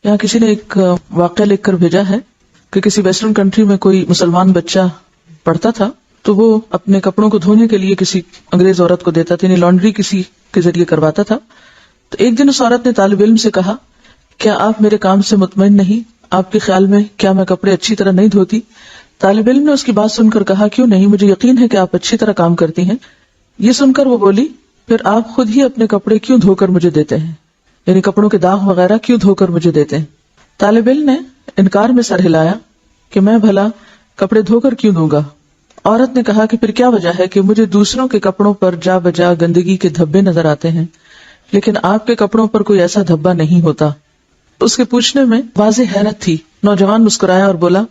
یہاں کسی نے ایک واقعہ لکھ کر بھیجا ہے کہ کسی ویسٹرن کنٹری میں کوئی مسلمان بچہ پڑھتا تھا تو وہ اپنے کپڑوں کو دھونے کے لیے کسی انگریز عورت کو دیتا تھا، یعنی لانڈری کسی کے ذریعے کرواتا تھا. تو ایک دن اس عورت نے طالب علم سے کہا کیا آپ میرے کام سے مطمئن نہیں؟ آپ کے خیال میں کیا میں کپڑے اچھی طرح نہیں دھوتی؟ طالب علم نے اس کی بات سن کر کہا کیوں نہیں، مجھے یقین ہے کہ آپ اچھی طرح کام کرتی ہیں. یہ سن کر وہ بولی پھر آپ خود ہی اپنے کپڑے کیوں دھو کر مجھے دیتے ہیں، یعنی کپڑوں کے داغ وغیرہ کیوں دھو کر مجھے دیتے ہیں. طالب علم نے انکار میں سر ہلایا کہ میں بھلا کپڑے دھو کر کیوں دوں گا. عورت نے کہا کہ پھر کیا وجہ ہے کہ مجھے دوسروں کے کپڑوں پر جا بجا گندگی کے دھبے نظر آتے ہیں لیکن آپ کے کپڑوں پر کوئی ایسا دھبا نہیں ہوتا. اس کے پوچھنے میں واضح حیرت تھی. نوجوان مسکرایا اور بولا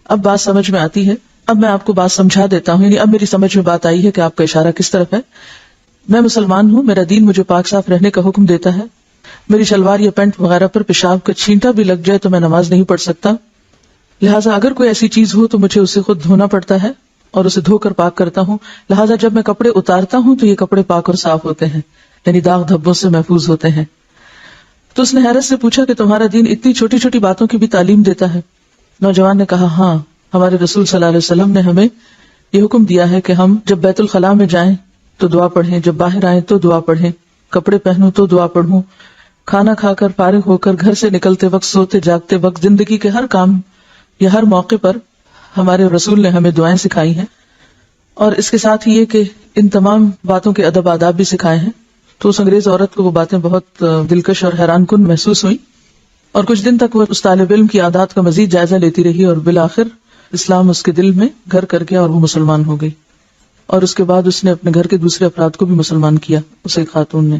اب بات سمجھ میں آتی ہے، اب میں آپ کو بات سمجھا دیتا ہوں، یعنی اب میری سمجھ میں بات آئی ہے کہ آپ کا اشارہ کس طرف ہے. میں مسلمان ہوں، میرا دین مجھے پاک صاف رہنے کا حکم دیتا ہے. میری شلوار یا پینٹ وغیرہ پر پیشاب کا چھینٹا بھی لگ جائے تو میں نماز نہیں پڑھ سکتا، لہٰذا اگر کوئی ایسی چیز ہو تو مجھے اسے خود دھونا پڑتا ہے اور اسے دھو کر پاک کرتا ہوں. لہٰذا جب میں کپڑے اتارتا ہوں تو یہ کپڑے پاک اور صاف ہوتے ہیں، یعنی داغ دھبوں سے محفوظ ہوتے ہیں. تو اس نے حیرت سے پوچھا کہ تمہارا دین اتنی چھوٹی چھوٹی باتوں کی بھی تعلیم دیتا ہے؟ نوجوان نے کہا ہاں، ہمارے رسول صلی اللہ علیہ وسلم نے ہمیں یہ حکم دیا ہے کہ ہم جب بیت الخلاء میں جائیں تو دعا پڑھیں، جب باہر آئیں تو دعا پڑھیں، کپڑے پہنوں تو دعا پڑھوں، کھانا کھا کر فارغ ہو کر گھر سے نکلتے وقت، سوتے جاگتے وقت، زندگی کے ہر کام یا ہر موقع پر ہمارے رسول نے ہمیں دعائیں سکھائی ہیں. اور اس کے ساتھ ہی یہ کہ ان تمام باتوں کے ادب آداب بھی سکھائے ہیں. تو اس انگریز عورت کو وہ باتیں بہت دلکش اور حیران کن محسوس ہوئی اور کچھ دن تک وہ اس طالب علم کی عادات کا مزید جائزہ لیتی رہی اور بالآخر اسلام اس کے دل میں گھر کر گیا اور وہ مسلمان ہو گئی. اور اس کے بعد اس نے اپنے گھر کے دوسرے افراد کو بھی مسلمان کیا، اسے خاتون نے.